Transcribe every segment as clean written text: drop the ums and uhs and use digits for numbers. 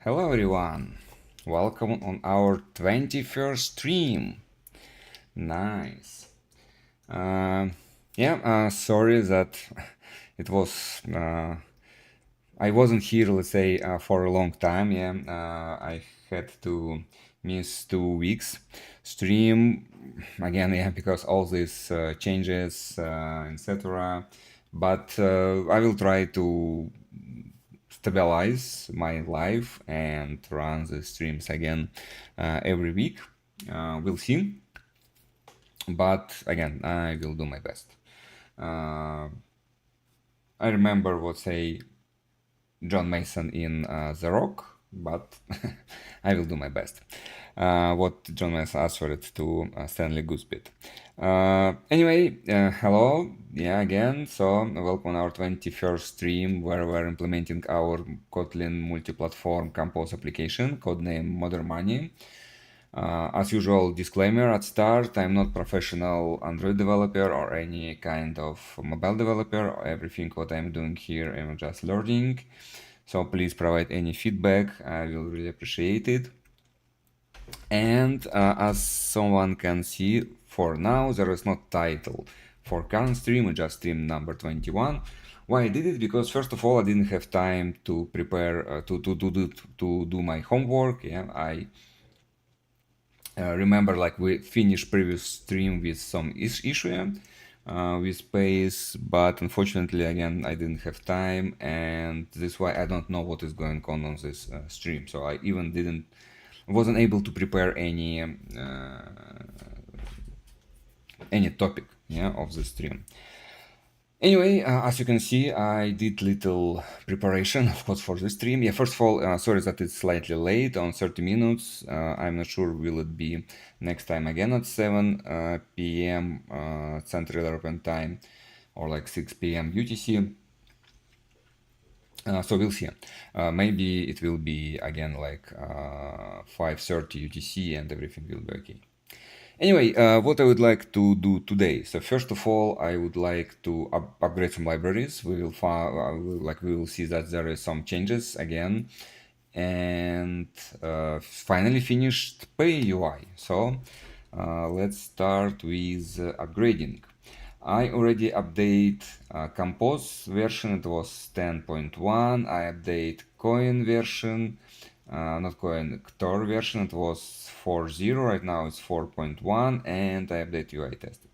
Hello everyone, welcome on our 21st stream. Nice. Sorry that it was I wasn't here, let's say, for a long time. I had to miss 2 weeks stream again, because all these changes, etc. But I will try to stabilize my life and run the streams again every week. We'll see. But again, I will do my best. I remember what say John Mason in The Rock, but I will do my best. What John Mason answered to Stanley Goodspeed. Anyway, hello, again. So welcome on our 21st stream where we're implementing our Kotlin Multiplatform Compose application, codename Modern Money. As usual, disclaimer at start, I'm not professional Android developer or any kind of mobile developer. Everything what I'm doing here, I'm just learning. So please provide any feedback, I will really appreciate it. And as someone can see, for now, there is no title for current stream, just stream number 21. Why I did it? Because first of all, I didn't have time to prepare, to do my homework. I remember like we finished previous stream with some issue with space, but unfortunately again I didn't have time, and this is why I don't know what is going on this stream. So I even wasn't able to prepare any topic of the stream. Anyway, as you can see, I did little preparation, of course, for the stream. First of all, sorry that it's slightly late, on 30 minutes. I'm not sure will it be next time again at 7 p.m. Central European Time, or like 6 p.m. UTC. So we'll see. Maybe it will be again like 5:30 UTC and everything will be okay. Anyway, what I would like to do today. So first of all, I would like to upgrade some libraries. We will see that there is some changes again, and finally finished Pay UI. So let's start with upgrading. I already update Compose version. It was 10.1. I update Coin version. Not Coin, Ktor version, it was 4.0, right now it's 4.1, and I update UI tested.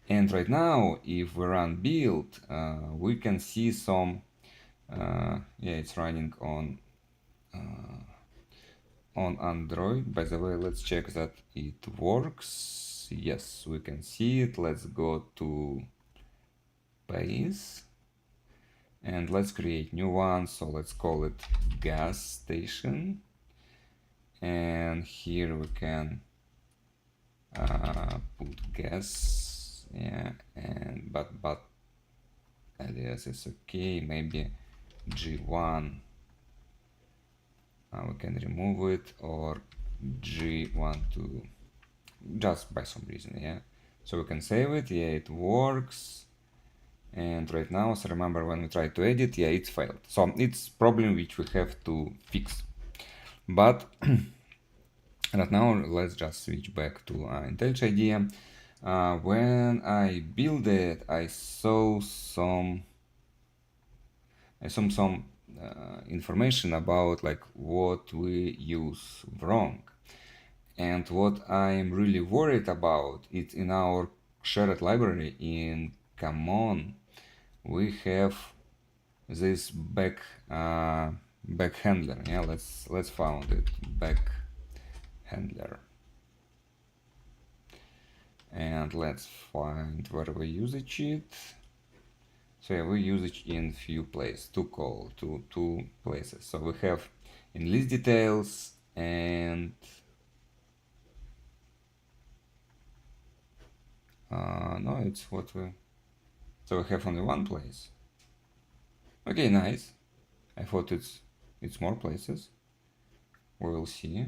And right now, if we run build, we can see some, it's running on Android. By the way, let's check that it works. Yes, we can see it. Let's go to base. And let's create new one, so let's call it gas station. And here we can put gas, and but alias is okay. Maybe G1 we can remove it, or G1 to just by some reason, so we can save it. It works. And right now, so remember when we try to edit, it's failed. So it's problem which we have to fix. But right now, let's just switch back to IntelliJ IDEA. When I built it, I saw some information about like what we use wrong. And what I'm really worried about is in our shared library in Common, we have this BackHandler. Let's find it, BackHandler, and let's find where we use it. So we use it in few places, two places. So we have in list details and no, it's what we. So we have only one place. Okay, nice. I thought it's more places. We will see.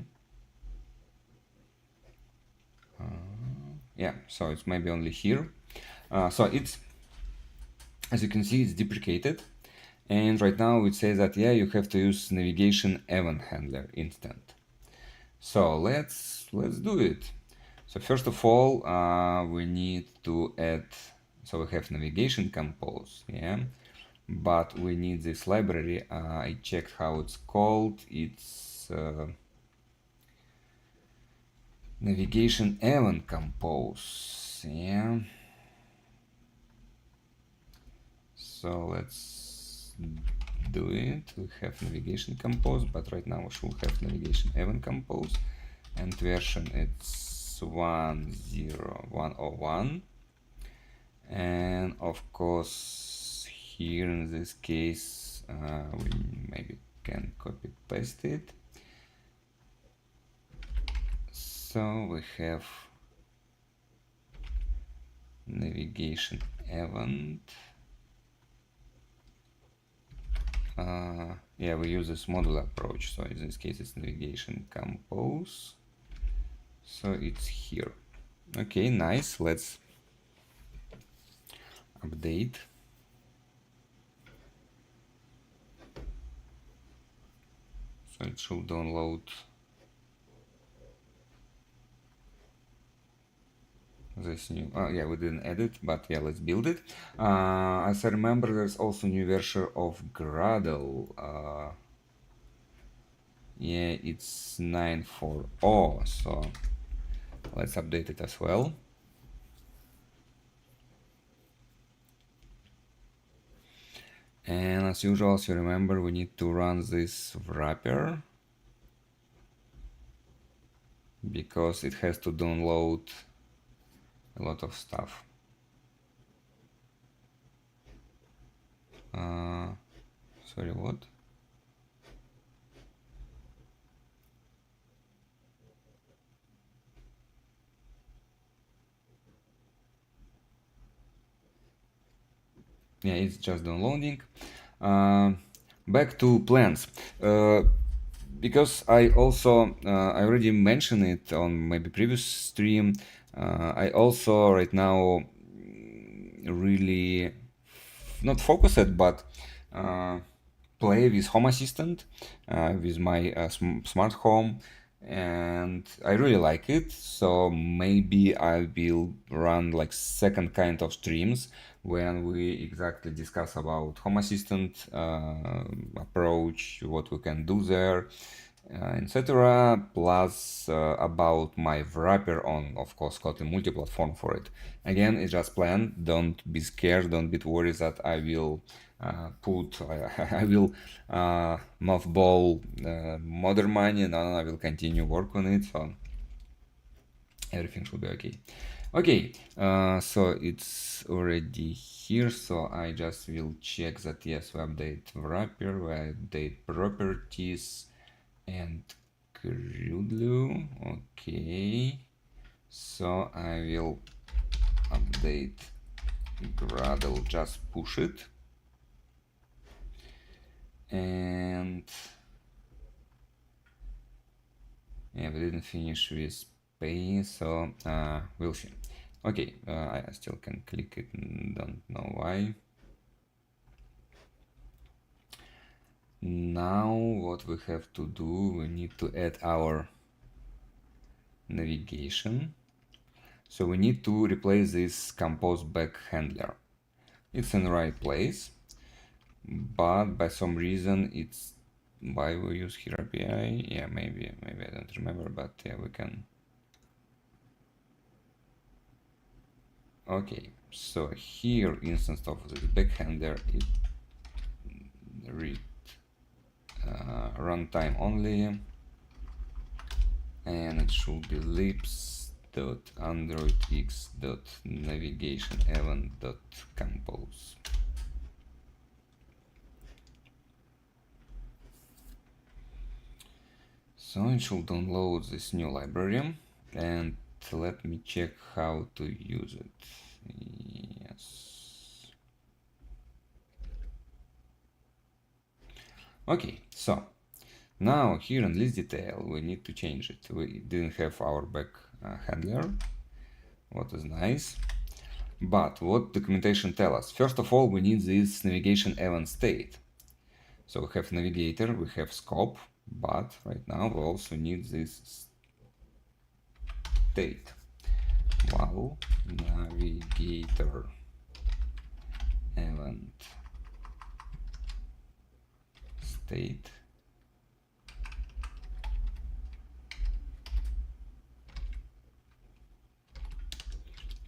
So it's maybe only here. So it's, as you can see, it's deprecated, And right now it says that, yeah, you have to use navigation event handler instant. So let's do it. So first of all, we need to add, so we have navigation compose, yeah, but we need this library. I checked how it's called. It's navigation event compose, yeah. So let's do it. We have navigation compose, but right now we should have navigation event compose, and version it's 1.0.101. And of course here in this case we maybe can copy paste it. So we have navigation event. Yeah, we use this modular approach, so in this case it's navigation compose, so it's here. Okay, nice. Let's update. So it should download this new, yeah, we didn't add it, but yeah, let's build it. As I remember, there's also new version of Gradle. Yeah, it's 9.4.0, so let's update it as well. And as usual, as you remember, we need to run this wrapper because it has to download a lot of stuff. Sorry, what? Yeah, it's just downloading. Back to plans. Because I also I already mentioned it on maybe previous stream. I also right now really not focused, but play with Home Assistant with my smart home, and I really like it. So maybe I will run like second kind of streams when we exactly discuss about Home Assistant approach, what we can do there, etc. Plus about my wrapper on, of course, Kotlin Multiplatform for it. Again, it's just plan. Don't be scared. Don't be worried that I will I will mothball modern money. No, I will continue work on it. So everything should be okay. Okay, so it's already here, so I just will check that yes, we update wrapper, we update properties and Gradle. Okay, so I will update Gradle, just push it, and yeah, we didn't finish with pay, so we'll see. Okay, I still can click it, don't know why. Now what we have to do, we need to add our navigation. So we need to replace this compose BackHandler. It's in the right place, but by some reason it's why we use here API. Yeah, maybe I don't remember, but yeah, we can. Okay, so here instance of the BackHandler it read runtime only, and it should be libs.androidx.navigationEvent.compose. So it should download this new library, and let me check how to use it. Yes. Okay, so now here in list detail we need to change it. We didn't have our back handler, what is nice. But what documentation tell us? First of all, we need this navigation event state. So we have navigator, we have scope, but right now we also need this state. Val navigator event state.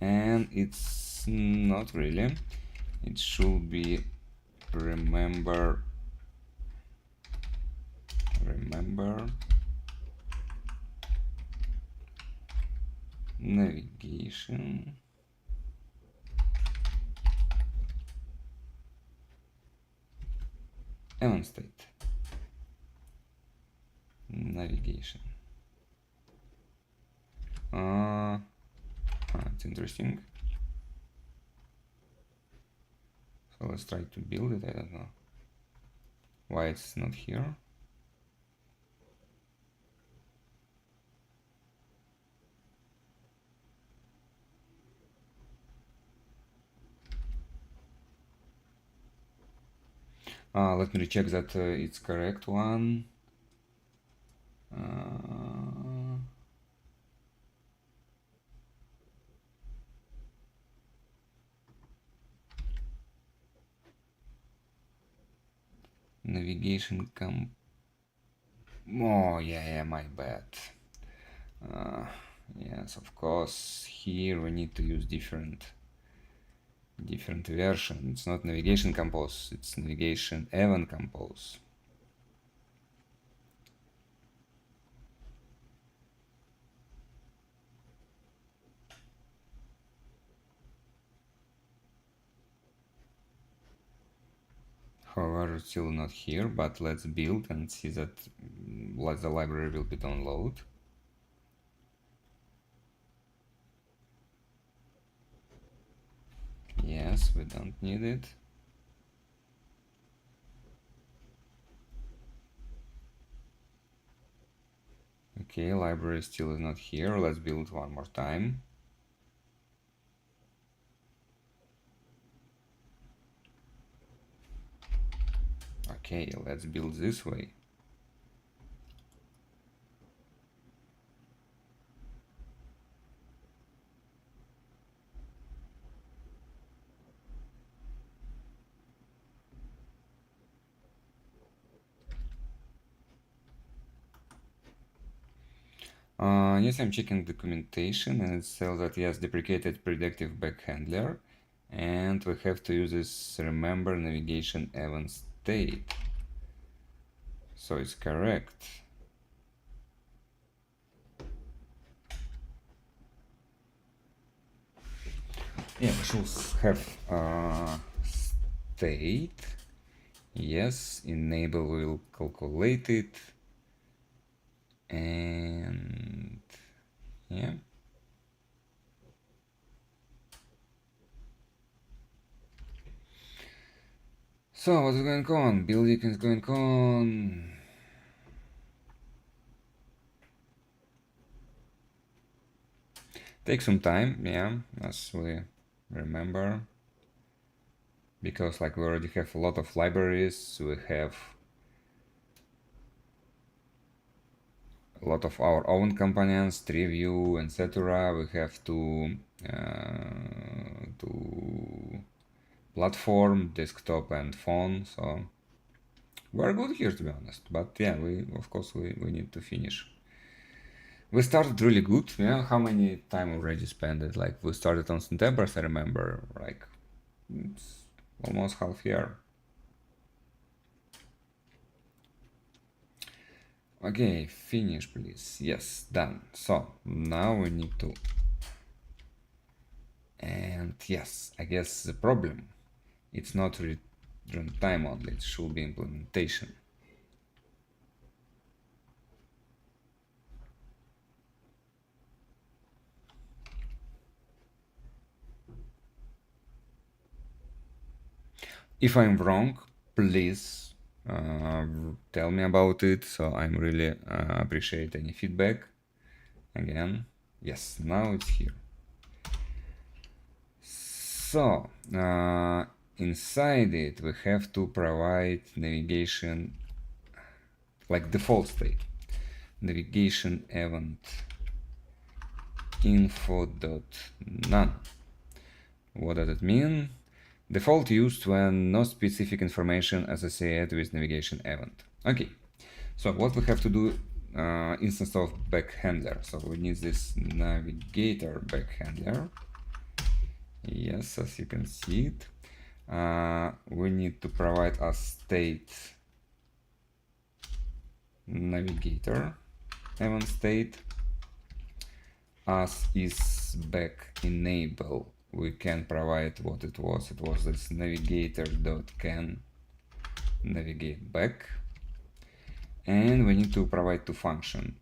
And it's not really. It should be remember navigation event state. Navigation. It's interesting. So let's try to build it. I don't know why it's not here. Let me recheck that it's correct one. Navigation oh yeah, my bad. Yes, of course, here we need to use different version. It's not navigation compose, it's navigation event compose. However, it's still not here, but let's build and see that the library will be download. Yes, we don't need it. Okay, library still is not here. Let's build one more time. Okay, let's build this way. Yes, I'm checking documentation and it says that yes, deprecated predictive BackHandler, and we have to use this remember navigation event state. So it's correct. Yeah, we should have state. Yes, enable will calculate it. And yeah. So what's going on? Building is going on. Take some time, yeah, as we remember, because like we already have a lot of libraries, we have a lot of our own components, tree view, etc. We have to platform, desktop, and phone. So we're good here, to be honest. But yeah, we of course we need to finish. We started really good. Yeah, how many time already spent it? Like we started on September, I remember. Like it's almost half year. Okay, finish please. Yes, done. So now we need to, and yes, I guess the problem, it's not runtime only, it should be implementation. If I'm wrong, please tell me about it. So I'm really appreciate any feedback. Again, yes, now it's here. So inside it we have to provide navigation like default state. Navigation event info.none. What does it mean? Default used when no specific information associated with navigation event. Okay, so what we have to do, instance of BackHandler. So we need this navigator BackHandler. Yes, as you can see it. We need to provide a state navigator event state. As is back enable, we can provide what it was. It was this navigator.can navigate back, and we need to provide two function.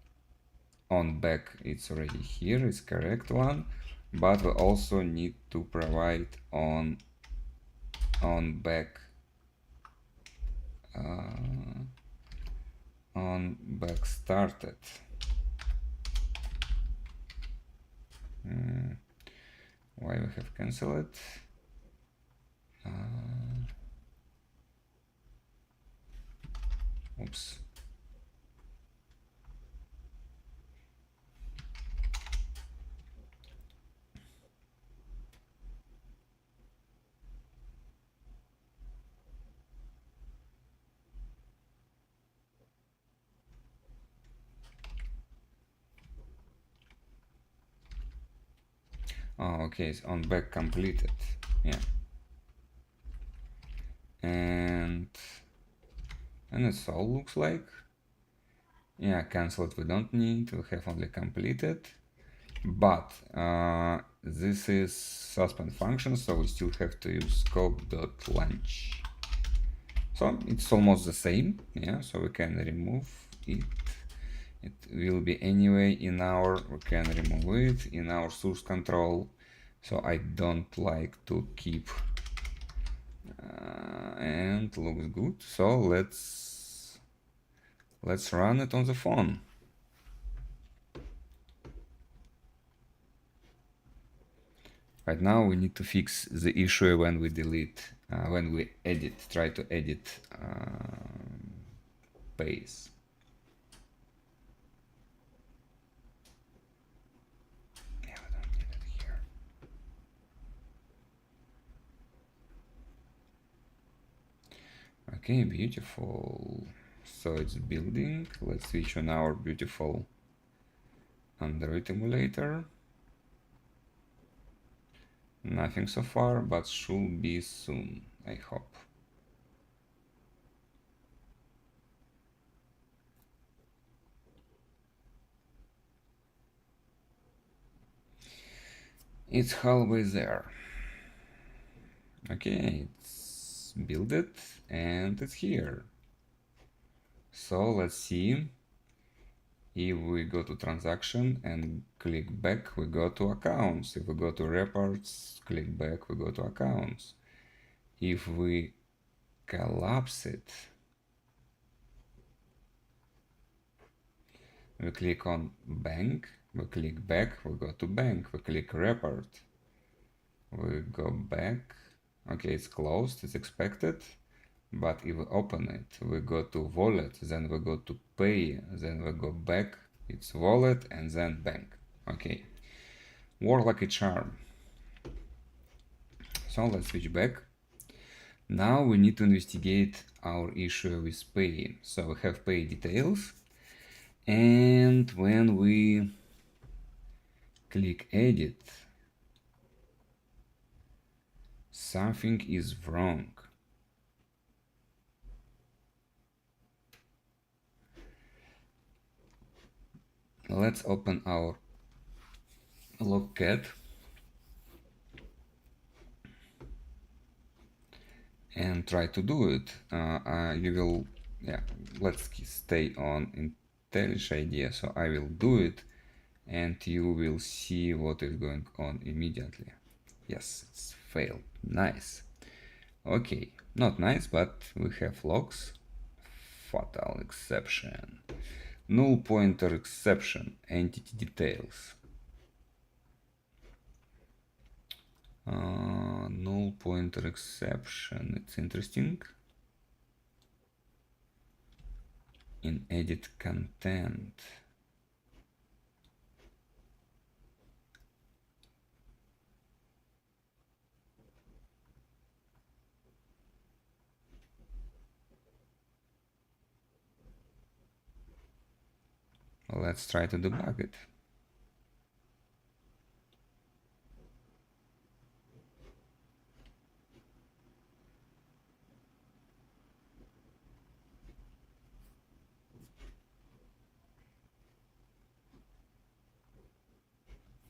On back, it's already here, it's correct one, but we also need to provide on back started. Why we have cancelled it? Oops. Oh, okay, it's on back completed. Yeah. And it's all looks like. Yeah, cancelled we don't need, we have only completed. But this is suspend function, so we still have to use scope.launch. So it's almost the same, yeah, so we can remove it. It will be anyway in our, we can remove it in our source control. So I don't like to keep, and looks good. So let's run it on the phone. Right now we need to fix the issue when we delete, when we try to edit pace. Yeah, we don't need it here. Okay, beautiful. So it's building. Let's switch on our beautiful Android emulator. Nothing so far, but should be soon, I hope. It's halfway there. Okay, it's built it and it's here. So let's see. If we go to transaction and click back, we go to accounts. If we go to reports, click back, we go to accounts. If we collapse it, we click on bank, we click back, we go to bank, we click report, we go back. Okay, it's closed, it's expected. But if we open it, we go to wallet, then we go to pay, then we go back, it's wallet and then bank. Okay, work like a charm. So let's switch back. Now we need to investigate our issue with pay. So we have pay details, and when we click edit, something is wrong. Let's open our logcat and try to do it. You will, yeah, let's stay on IntelliJ IDEA. So I will do it and you will see what is going on immediately. Yes, it's failed. Nice. Okay, not nice, but we have logs. Fatal exception. NullPointerException. Entity details. Null pointer exception, it's interesting. In edit content. Let's try to debug it.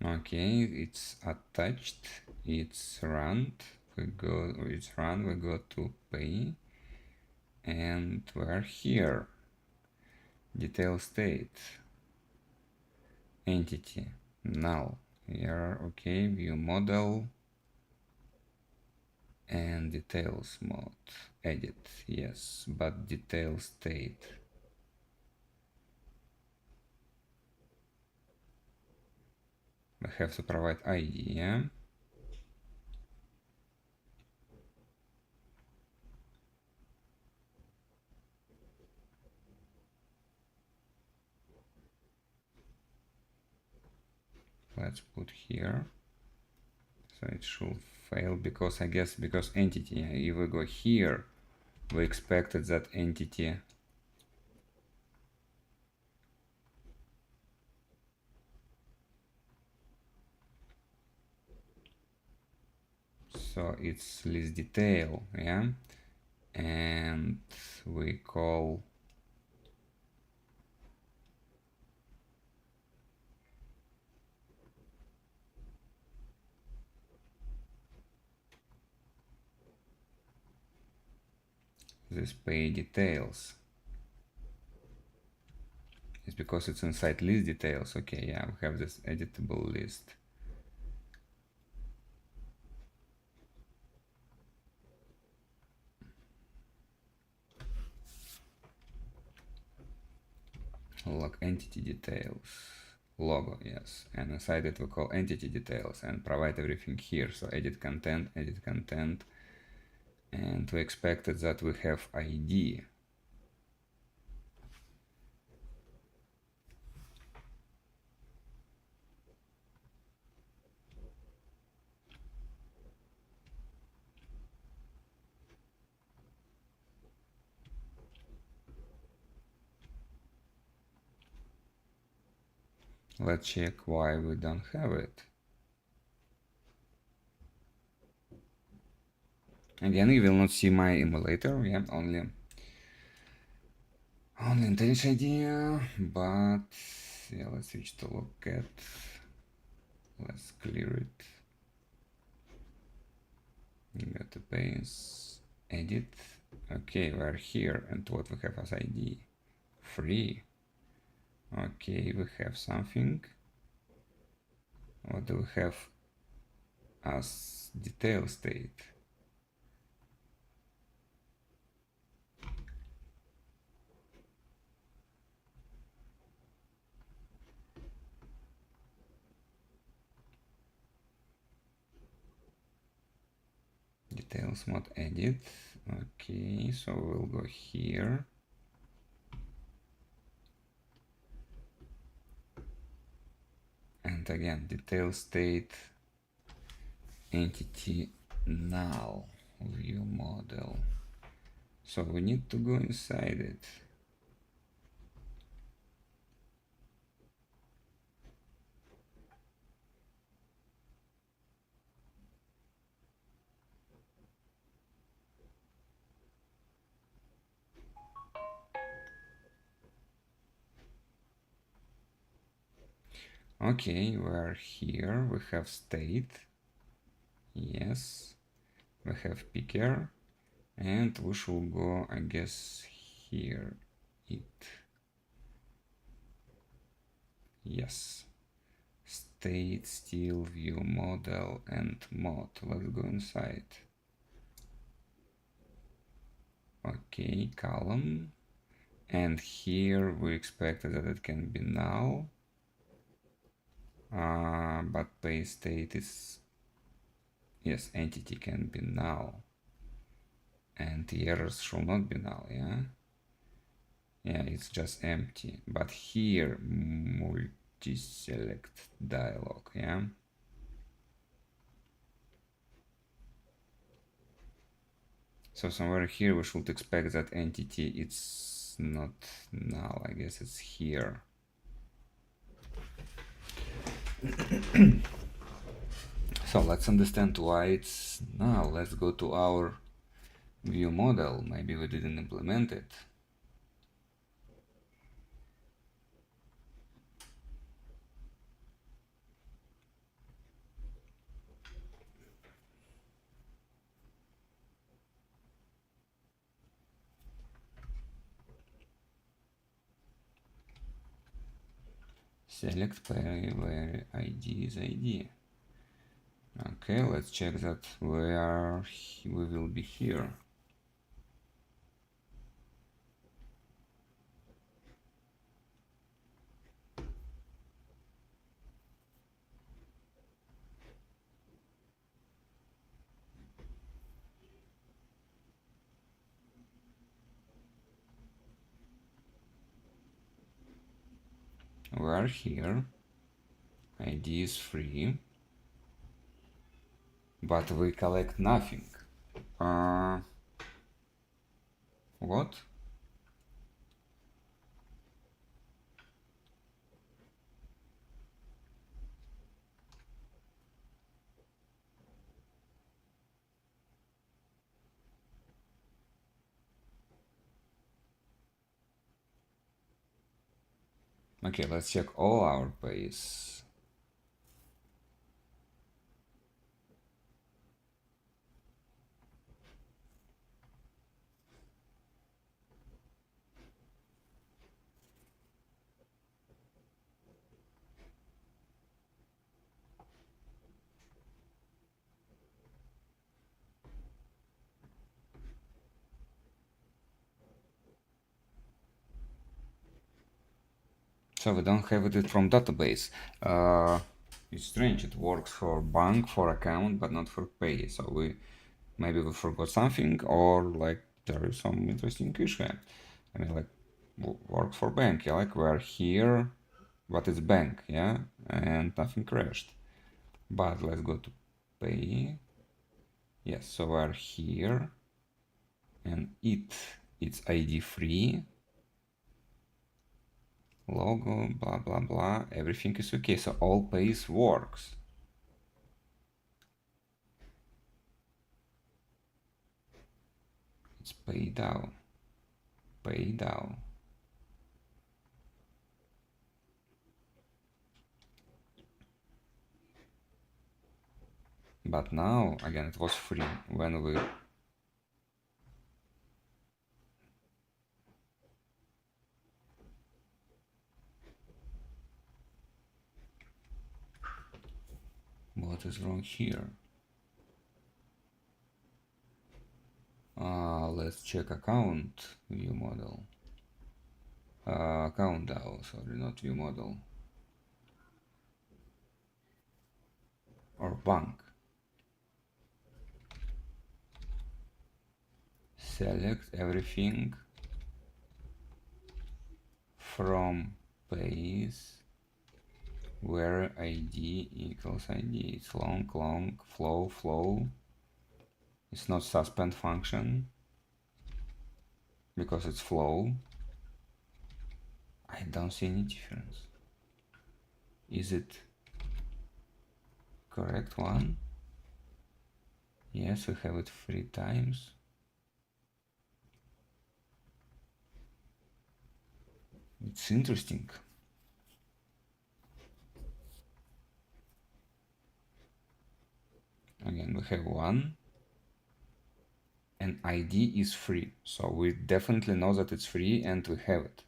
Okay, it's attached, it's run. It's run. We go to pay, and we're here. Detail state, entity, null. Here, okay, view model, and details mode, edit, yes, but detail state. We have to provide ID, yeah? Let's put here. So it should fail because I guess because entity, if we go here, we expected that entity so it's list detail, yeah, and we call this pay details. It's because it's inside list details. Okay, yeah, we have this editable list. Log entity details, logo, yes, and inside it we call entity details and provide everything here. So edit content, and we expected that we have ID. Let's check why we don't have it. Again, you will not see my emulator, yeah, only IntelliJ IDEA, but yeah, let's switch to locate. Let's clear it. Go to paste, edit. Okay, we're here, and what we have as ID? Free. Okay, we have something. What do we have as detail state? Details mode edit. Okay, so we'll go here. And again, detail state, entity null, view model. So we need to go inside it. Okay, we're here, we have state, yes, we have picker, and we should go, I guess, here, it, yes, state, still, view model, and mod. Let's go inside. Okay, column, and here we expected that it can be null. But base state is yes, entity can be null, and the errors should not be null, yeah? Yeah, it's just empty, but here multi-select dialog, yeah? So somewhere here we should expect that entity, it's not null, I guess it's here. So let's understand why it's null. Let's go to our view model. Maybe we didn't implement it. Select pair where ID is ID. Okay, let's check that we will be here. We are here. ID is free, but we collect nothing. What? Okay, let's check all our pays. So we don't have it from database. It's strange. It works for bank, for account, but not for pay. So maybe we forgot something, or like there is some interesting issue. I mean, like works for bank. Yeah, like we're here, but it's bank, yeah, and nothing crashed. But let's go to pay. Yes, so we're here, and it's ID free. Logo, blah blah blah, everything is okay, so all pays works. It's paid out. But now again it was free when we what is wrong here? Let's check account view model. Account DAO, sorry, not view model. Or bank. Select everything from pays where ID equals ID. It's long, flow. It's not suspend function because it's flow. I don't see any difference. Is it correct one? Yes, we have it 3 times. It's interesting. Again, we have 1 and ID is free. So we definitely know that it's free and we have it.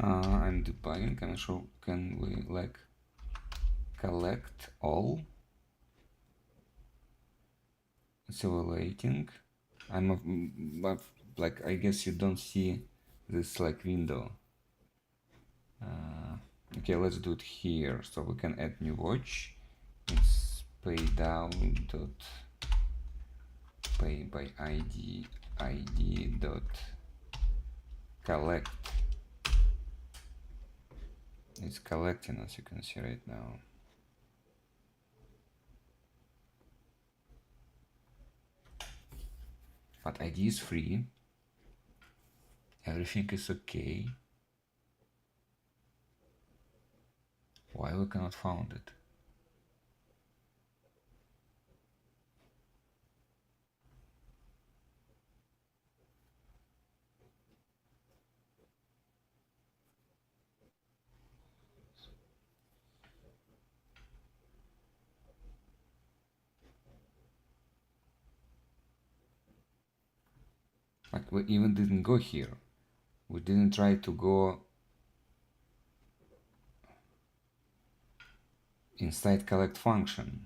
I'm debugging. Can we like collect all? It's evaluating. Like I guess you don't see this like window. Okay, let's do it here. So we can add new watch. It's pay down dot pay by id dot collect. It's collecting, as you can see right now. But ID is free. Everything is okay. Why we cannot find it? Like we even didn't go here. We didn't try to go inside collect function.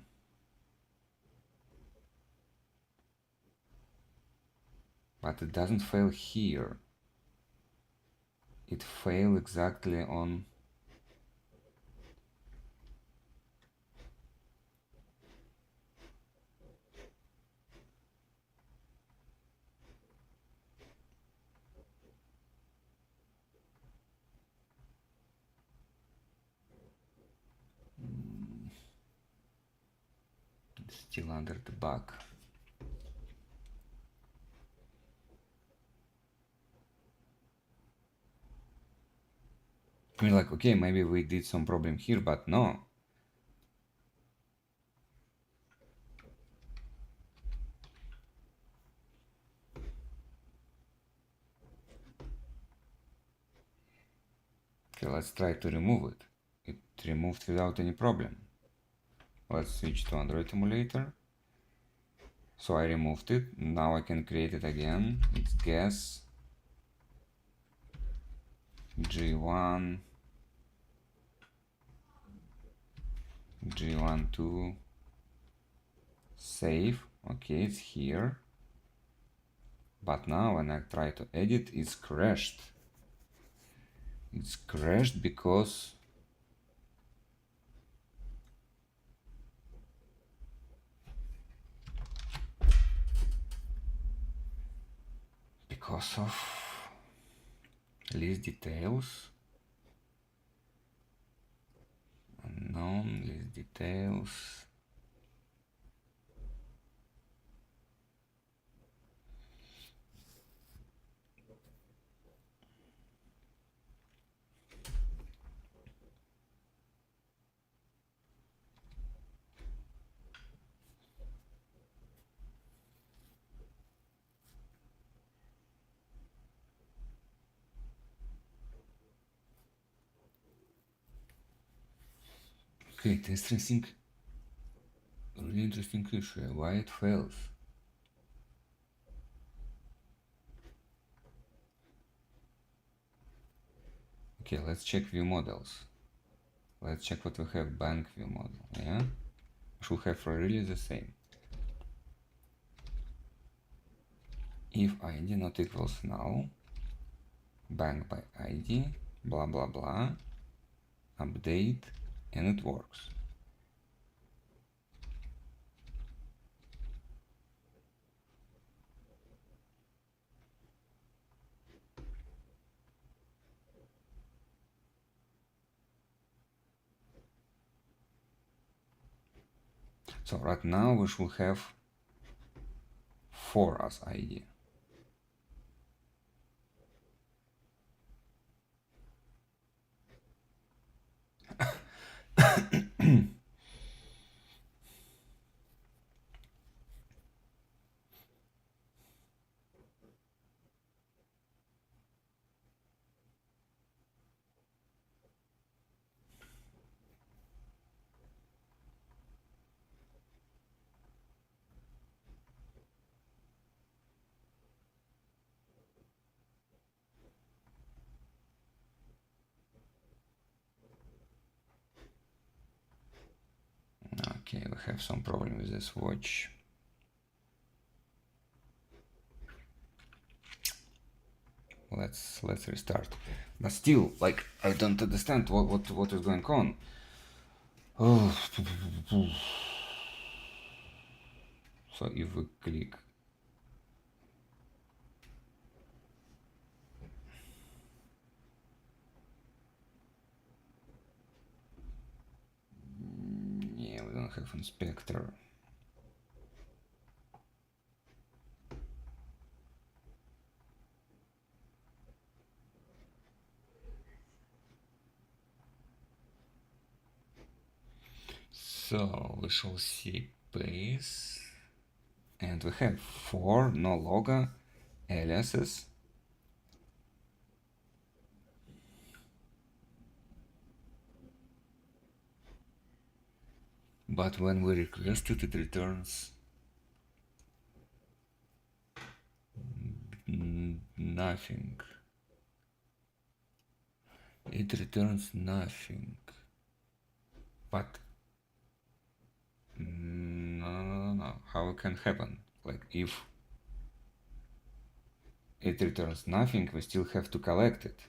But it doesn't fail here. It failed exactly on still under the bug. I mean, like, okay, maybe we did some problem here, but no. Okay, let's try to remove it. It removed without any problem. Let's switch to Android emulator. So I removed it. Now I can create it again. It's guess G1 G12 save. Okay, it's here. But now when I try to edit, it's crashed. It's crashed because of list details. Unknown list details. Okay, really interesting issue. Why it fails? Okay, let's check view models. Let's check what we have. Bank view model. Yeah, should have really the same. If id not equals null, bank by id, blah blah blah, update, and it works. So right now we should have 4 as id. Okay, we have some problem with this watch. Let's restart. But still, like, I don't understand what is going on. Oh. So if we click, yeah, we don't have inspector. So we shall see place, and we have 4 no logo aliases. But when we request it, it returns nothing. It returns nothing. But no. How it can happen? Like, if it returns nothing, we still have to collect it.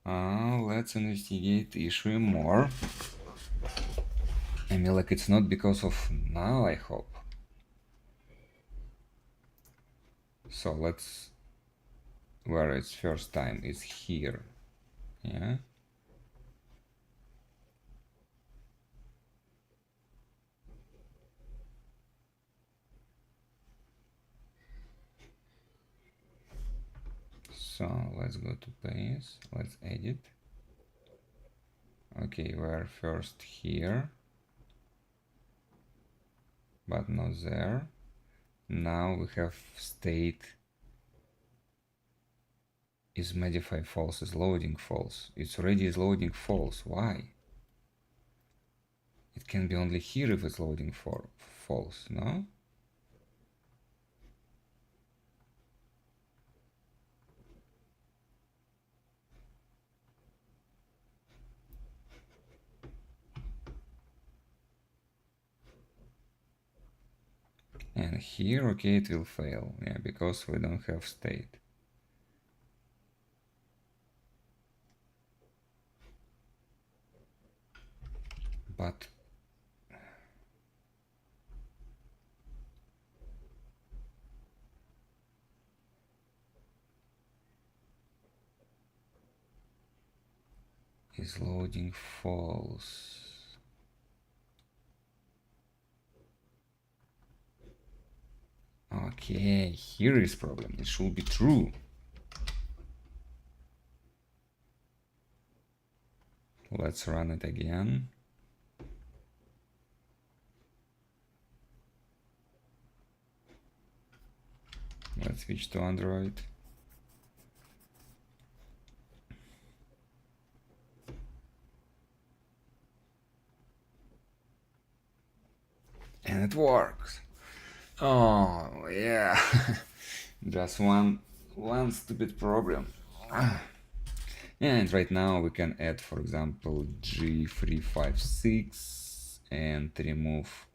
Let's investigate the issue more. I mean, like, it's not because of null, I hope. So let's, where it's first time is here. Yeah. So let's go to place, let's edit. Okay, we're first here, but not there. Now we have state is modify false, is loading false. It's already is loading false. Why? It can be only here if it's loading for false, no? And here, okay, it will fail, yeah, because we don't have state. But is loading false. Okay, here is problem. It should be true. Let's run it again. Let's switch to Android. And it works. Oh, yeah. Just one stupid problem. And right now we can add, for example, G356 and remove.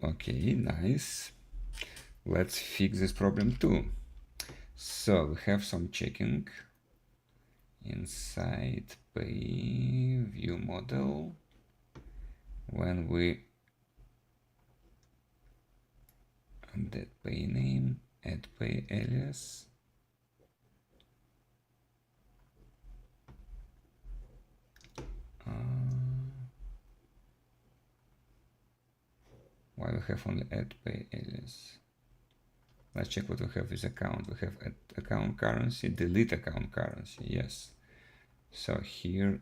Okay, nice. Let's fix this problem too. So we have some checking inside pay view model. When we update pay name, add pay alias. Why we have only add pay alias? Let's check what we have with account. We have add account currency, delete account currency. Yes. So here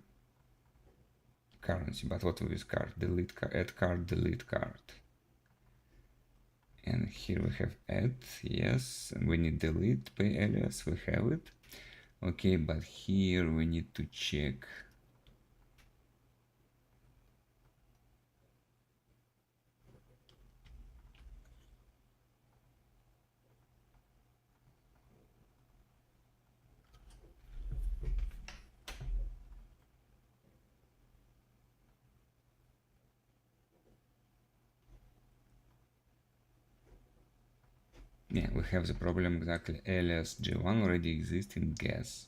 currency, but what with card? Delete card, add card, delete card. And here we have add, yes, and we need delete pay alias, we have it. Okay, but here we need to check Yeah, we have the problem exactly. Alias G1 already exists in guess.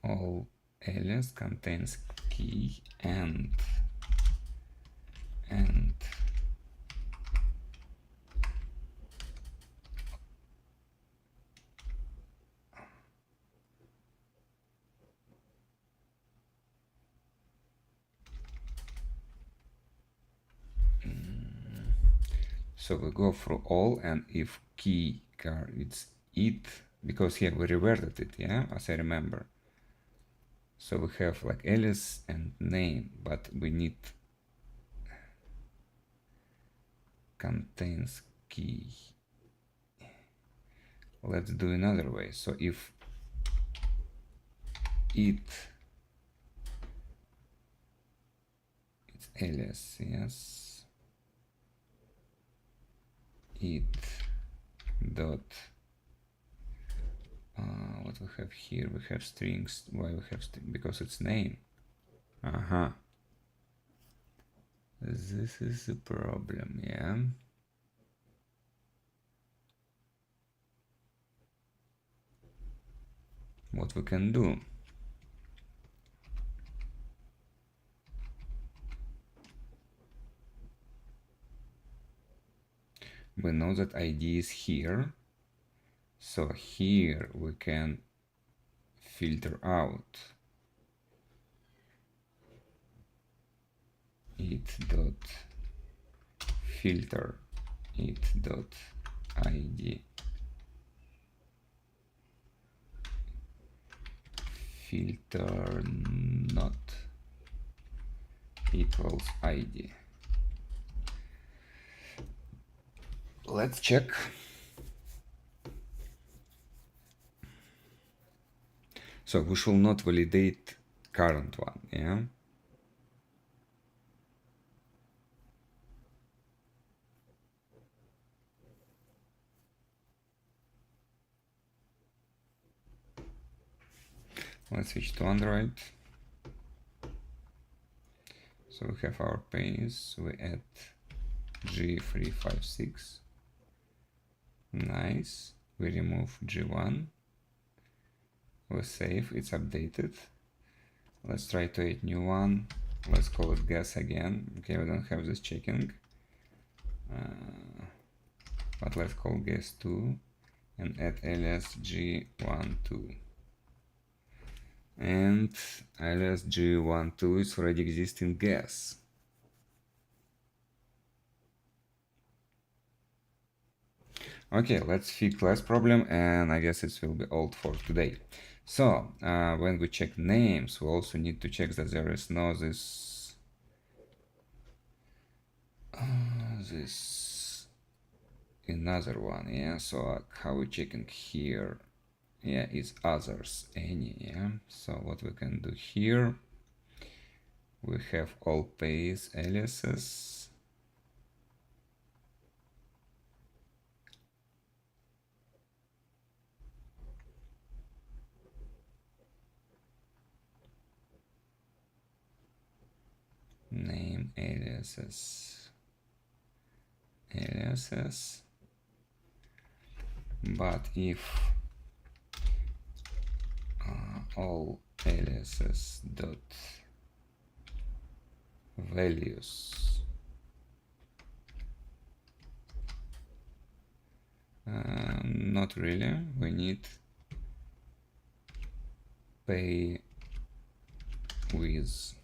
All alias contains key and so we go through all, and if key car it's it, because here we reverted it, yeah, as I remember. So we have like alias and name, but we need contains key. Let's do another way. So if it's alias, yes, it dot what we have here, we have strings. Why we have because it's name. This is the problem, yeah. What we can do? We know that ID is here, so here we can filter out it dot filter it dot ID filter not equals ID. Let's check. So we should not validate current one, yeah. Let's switch to Android. So we have our panes, we add G356. Nice. We remove G1. We save, it's updated. Let's try to add new one. Let's call it guess again. Okay, we don't have this checking. But let's call guess 2 and add alias G12. And alias G12 is already existing guess. Okay, let's fix last problem, and I guess it will be all for today. So when we check names, we also need to check that there is no this another one, yeah. So how we checking here? Yeah, it's others any, yeah. So what we can do here, we have all pays aliases. Name aliases, but if all aliases dot values not really, we need pay with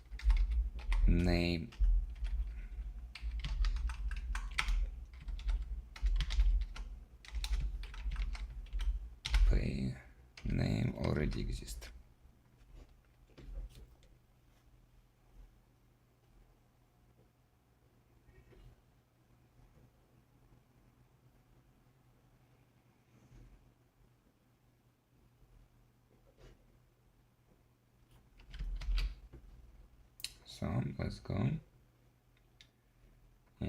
name pay name already exists. So let's go.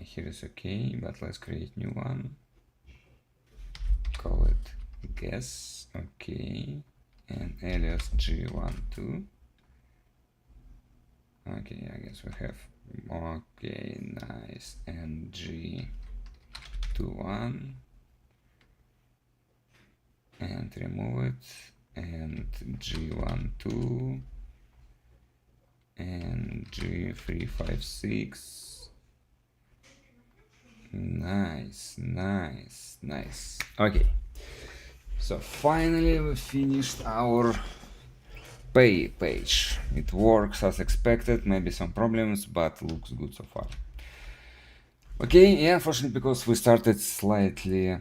here is okay, but let's create new one. Call it guess. Okay, and alias g12. Okay, I guess we have okay, nice, and g21, and remove it, and g12, and g356. Nice. Okay, so finally we finished our pay page. It works as expected, maybe some problems, but looks good so far. Okay, yeah, unfortunately, because we started slightly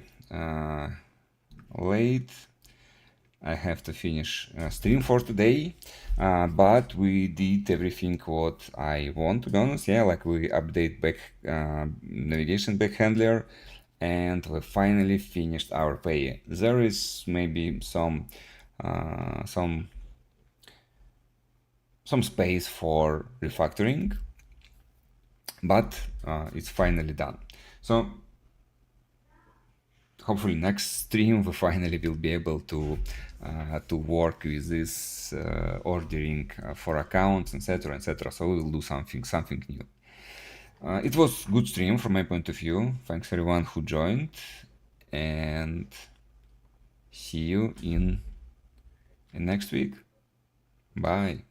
late, I have to finish stream for today, but we did everything what I want, to be honest. Yeah, like we update navigation BackHandler, and we finally finished our pay. There is maybe some space for refactoring, but it's finally done. So hopefully next stream we finally will be able to work with this ordering for accounts, etc., etc. So we will do something new. It was good stream from my point of view. Thanks everyone who joined, and see you in next week. Bye.